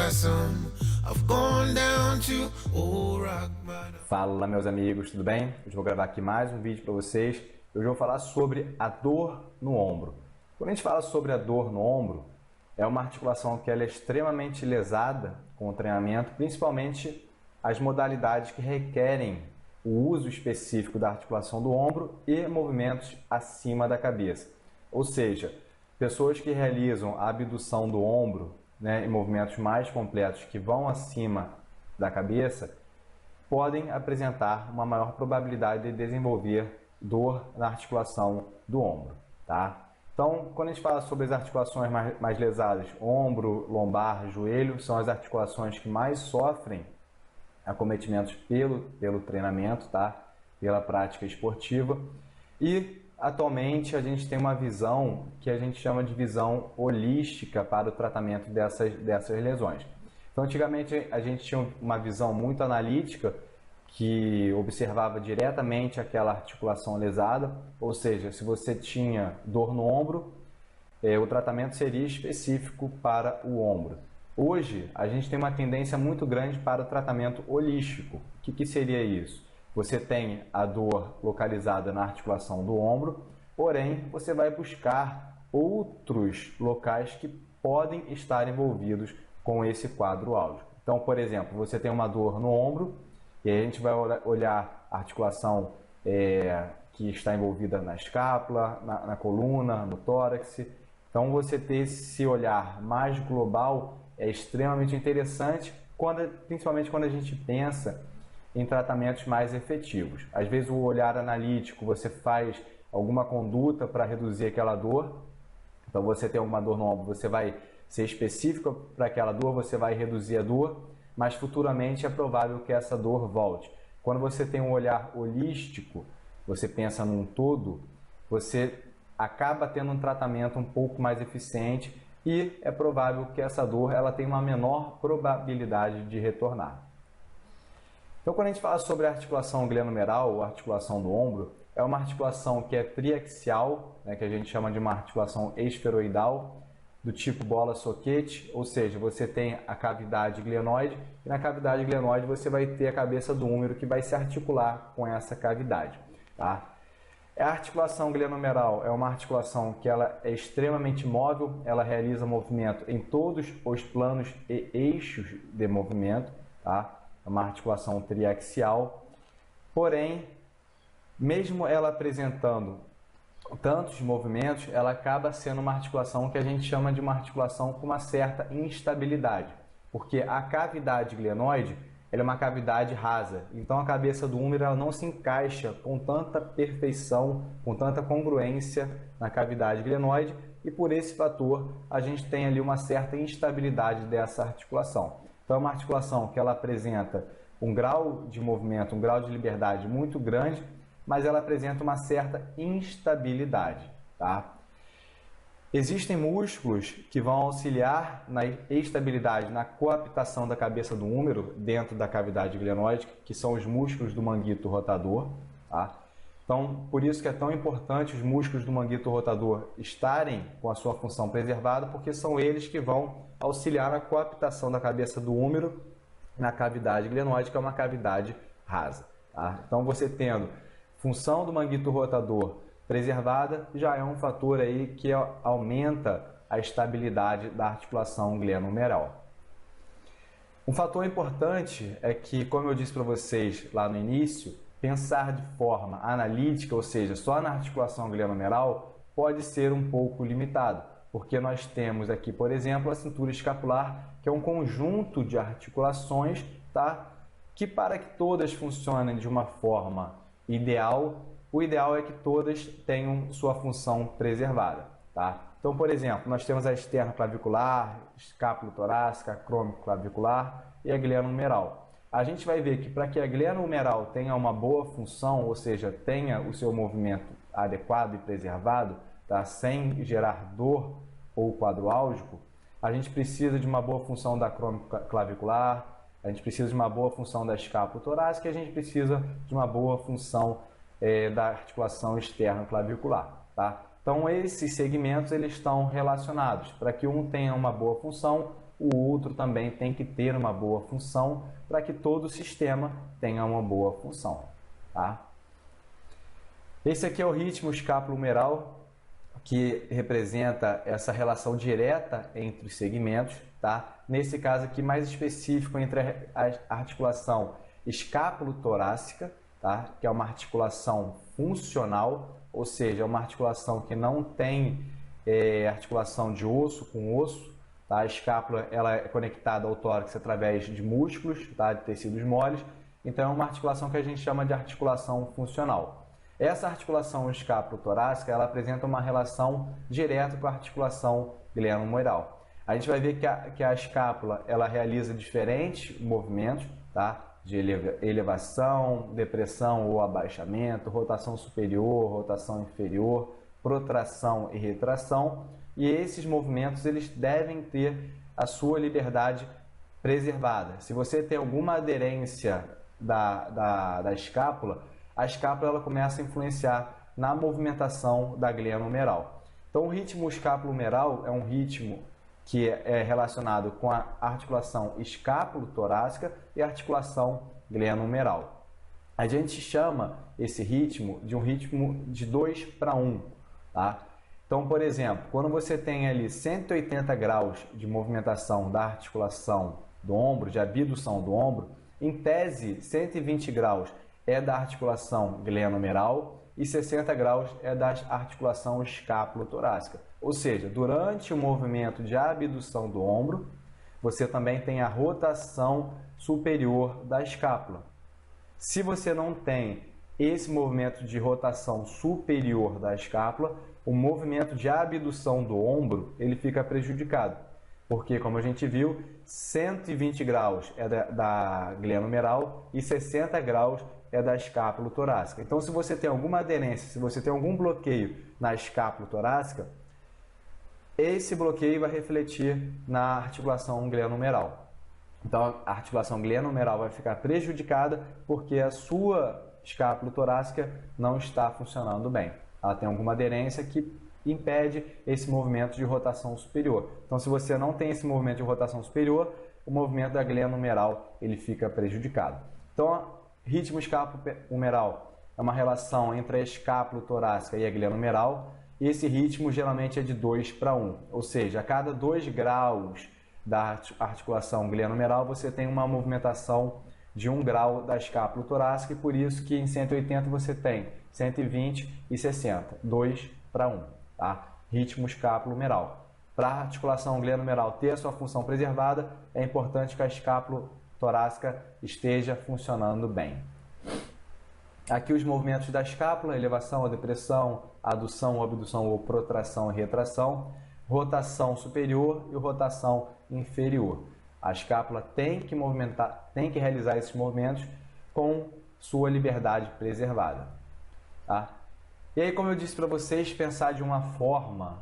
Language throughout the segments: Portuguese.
some. I've gone down to old rock bottom. Fala, meus amigos, tudo bem? Hoje vou gravar aqui mais um vídeo para vocês. Hoje eu vou falar sobre a dor no ombro. Quando a gente fala sobre a dor no ombro, é uma articulação que ela é extremamente lesada com o treinamento, principalmente as modalidades que requerem o uso específico da articulação do ombro e movimentos acima da cabeça. Ou seja, pessoas que realizam a abdução do ombro, em movimentos mais completos que vão acima da cabeça, podem apresentar uma maior probabilidade de desenvolver dor na articulação do ombro, tá? Então, quando a gente fala sobre as articulações mais lesadas, ombro, lombar, joelho, são as articulações que mais sofrem acometimentos pelo treinamento, tá? Pela prática esportiva. E atualmente a gente tem uma visão que a gente chama de visão holística para o tratamento dessas lesões. Então, antigamente a gente tinha uma visão muito analítica que observava diretamente aquela articulação lesada, ou seja, se você tinha dor no ombro, o tratamento seria específico para o ombro. Hoje, a gente tem uma tendência muito grande para o tratamento holístico. O que seria isso? Você tem a dor localizada na articulação do ombro, porém, você vai buscar outros locais que podem estar envolvidos com esse quadro álgico. Então, por exemplo, você tem uma dor no ombro, e aí a gente vai olhar a articulação que está envolvida na escápula, na coluna, no tórax. Então, você ter esse olhar mais global é extremamente interessante, principalmente quando a gente pensa em tratamentos mais efetivos. Às vezes, o olhar analítico, você faz alguma conduta para reduzir aquela dor. Então, você tem uma dor no ombro, você vai ser específico para aquela dor, você vai reduzir a dor, mas futuramente é provável que essa dor volte. Quando você tem um olhar holístico, você pensa num todo, você acaba tendo um tratamento um pouco mais eficiente e é provável que essa dor ela tenha uma menor probabilidade de retornar. Então, quando a gente fala sobre a articulação glenohumeral, ou articulação do ombro, é uma articulação que é triaxial, que a gente chama de uma articulação esferoidal, do tipo bola-soquete, ou seja, você tem a cavidade glenoide e na cavidade glenoide você vai ter a cabeça do húmero que vai se articular com essa cavidade, tá? A articulação glenohumeral é uma articulação que ela é extremamente móvel, ela realiza movimento em todos os planos e eixos de movimento, tá? É uma articulação triaxial, porém, mesmo ela apresentando tantos movimentos, ela acaba sendo uma articulação que a gente chama de uma articulação com uma certa instabilidade, porque a cavidade glenoide ela é uma cavidade rasa, então a cabeça do húmero ela não se encaixa com tanta perfeição, com tanta congruência na cavidade glenoide e por esse fator a gente tem ali uma certa instabilidade dessa articulação. Então é uma articulação que ela apresenta um grau de movimento, um grau de liberdade muito grande, mas ela apresenta uma certa instabilidade, tá? Existem músculos que vão auxiliar na estabilidade, na coaptação da cabeça do húmero dentro da cavidade glenoide, que são os músculos do manguito rotador, tá? Então, por isso que é tão importante os músculos do manguito rotador estarem com a sua função preservada, porque são eles que vão auxiliar na coaptação da cabeça do húmero na cavidade glenoide, que é uma cavidade rasa, tá? Então, você tendo função do manguito rotador preservada, já é um fator aí que aumenta a estabilidade da articulação glenohumeral. Um fator importante é que, como eu disse para vocês lá no início, pensar de forma analítica, ou seja, só na articulação glenohumeral, pode ser um pouco limitado, porque nós temos aqui, por exemplo, a cintura escapular, que é um conjunto de articulações, tá? Que para que todas funcionem de uma forma ideal, o ideal é que todas tenham sua função preservada, tá? Então, por exemplo, nós temos a externo-clavicular, escápulo-torácica, acrômico-clavicular e a glenohumeral. A gente vai ver que para que a glenohumeral tenha uma boa função, ou seja, tenha o seu movimento adequado e preservado, tá? Sem gerar dor ou quadro álgico, a gente precisa de uma boa função da acrômico-clavicular, a gente precisa de uma boa função da escápula torácica e a gente precisa de uma boa função da articulação externo-clavicular, tá? Então, esses segmentos eles estão relacionados. Para que um tenha uma boa função, o outro também tem que ter uma boa função para que todo o sistema tenha uma boa função. Tá? Esse aqui é o ritmo escapulo-humeral, que representa essa relação direta entre os segmentos. Tá? Nesse caso aqui, mais específico entre a articulação escápulo-torácica, tá? Que é uma articulação funcional, ou seja, é uma articulação que não tem articulação de osso com osso. Tá? A escápula ela é conectada ao tórax através de músculos, tá? De tecidos moles. Então, é uma articulação que a gente chama de articulação funcional. Essa articulação escápulo-torácica ela apresenta uma relação direta com a articulação glenohumeral. A gente vai ver que a escápula ela realiza diferentes movimentos, tá? De elevação, depressão ou abaixamento, rotação superior, rotação inferior, protração e retração. E esses movimentos eles devem ter a sua liberdade preservada. Se você tem alguma aderência da escápula, a escápula ela começa a influenciar na movimentação da glenohumeral. Então, o ritmo escápulo-humeral é um ritmo que é relacionado com a articulação escápulo-torácica e a articulação glenohumeral. A gente chama esse ritmo de um ritmo de 2 para 1. Tá? Então, por exemplo, quando você tem ali 180 graus de movimentação da articulação do ombro, de abdução do ombro, em tese, 120 graus é da articulação glenohumeral e 60 graus é da articulação escápulo-torácica. Ou seja, durante o movimento de abdução do ombro, você também tem a rotação superior da escápula. Se você não tem esse movimento de rotação superior da escápula, o movimento de abdução do ombro ele fica prejudicado. Porque, como a gente viu, 120 graus é da glenohumeral e 60 graus é da escápula torácica. Então, se você tem alguma aderência, se você tem algum bloqueio na escápula torácica, esse bloqueio vai refletir na articulação glenohumeral. Então, a articulação glenohumeral vai ficar prejudicada porque a sua escápula torácica não está funcionando bem. Ela tem alguma aderência que impede esse movimento de rotação superior. Então, se você não tem esse movimento de rotação superior, o movimento da glenohumeral ele fica prejudicado. Então, ritmo escápulo-humeral é uma relação entre a escápula torácica e a glenohumeral, e esse ritmo geralmente é de 2 para 1, ou seja, a cada 2 graus da articulação glenohumeral você tem uma movimentação de 1 grau da escápula torácica, e por isso que em 180 você tem 120 e 60, 2 para 1, tá? Ritmo escápulo-humeral. Para a articulação glenohumeral ter a sua função preservada, é importante que a escápula torácica esteja funcionando bem. Aqui os movimentos da escápula: elevação ou depressão, adução ou abdução ou protração e retração, rotação superior e rotação inferior. A escápula tem que movimentar, tem que realizar esses movimentos com sua liberdade preservada. Tá? E aí, como eu disse para vocês, pensar de uma forma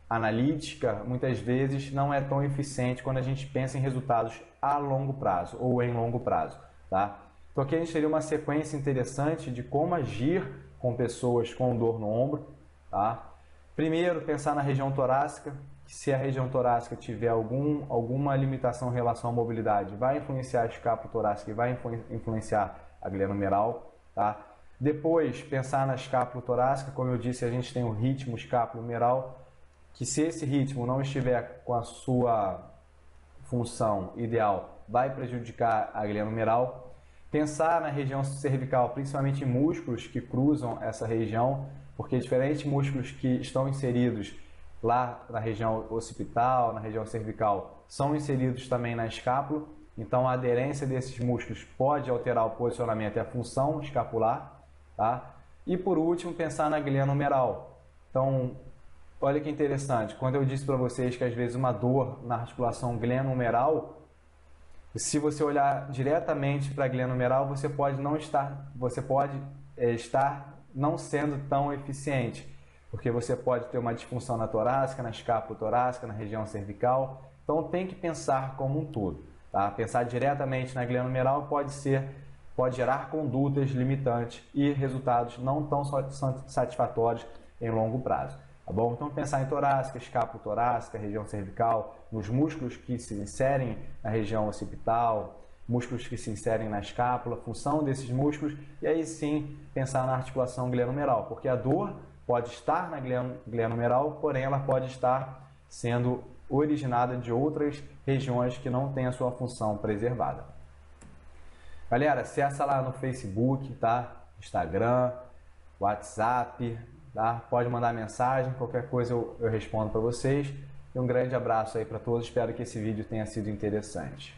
analítica muitas vezes não é tão eficiente quando a gente pensa em resultados a longo prazo ou em longo prazo. Tá? Então aqui a gente teria uma sequência interessante de como agir com pessoas com dor no ombro. Tá? Primeiro, pensar na região torácica. Se a região torácica tiver alguma limitação em relação à mobilidade, vai influenciar a escápula torácica e vai influenciar a glenohumeral. Tá? Depois, pensar na escápula torácica. Como eu disse, a gente tem o ritmo escápulo-humeral, que se esse ritmo não estiver com a sua função ideal, vai prejudicar a glenohumeral. Pensar na região cervical, principalmente em músculos que cruzam essa região, porque diferentes músculos que estão inseridos lá na região occipital, na região cervical, são inseridos também na escápula. Então, a aderência desses músculos pode alterar o posicionamento e a função escapular. Tá? E, por último, pensar na glenohumeral. Então, olha que interessante, quando eu disse para vocês que às vezes uma dor na articulação glenohumeral, se você olhar diretamente para a glenohumeral, você pode estar não sendo tão eficiente, porque você pode ter uma disfunção na torácica, na escápula torácica, na região cervical. Então tem que pensar como um todo. Tá? Pensar diretamente na glenohumeral pode gerar condutas limitantes e resultados não tão satisfatórios em longo prazo. tá bom? Então pensar em torácica, escápula torácica, região cervical, nos músculos que se inserem na região occipital, músculos que se inserem na escápula, função desses músculos, e aí sim pensar na articulação glenomeral, porque a dor pode estar na glenomeral, porém ela pode estar sendo originada de outras regiões que não têm a sua função preservada. Galera, acessa lá no Facebook, tá? Instagram, WhatsApp, tá? Pode mandar mensagem, qualquer coisa eu respondo para vocês. E um grande abraço aí para todos, espero que esse vídeo tenha sido interessante.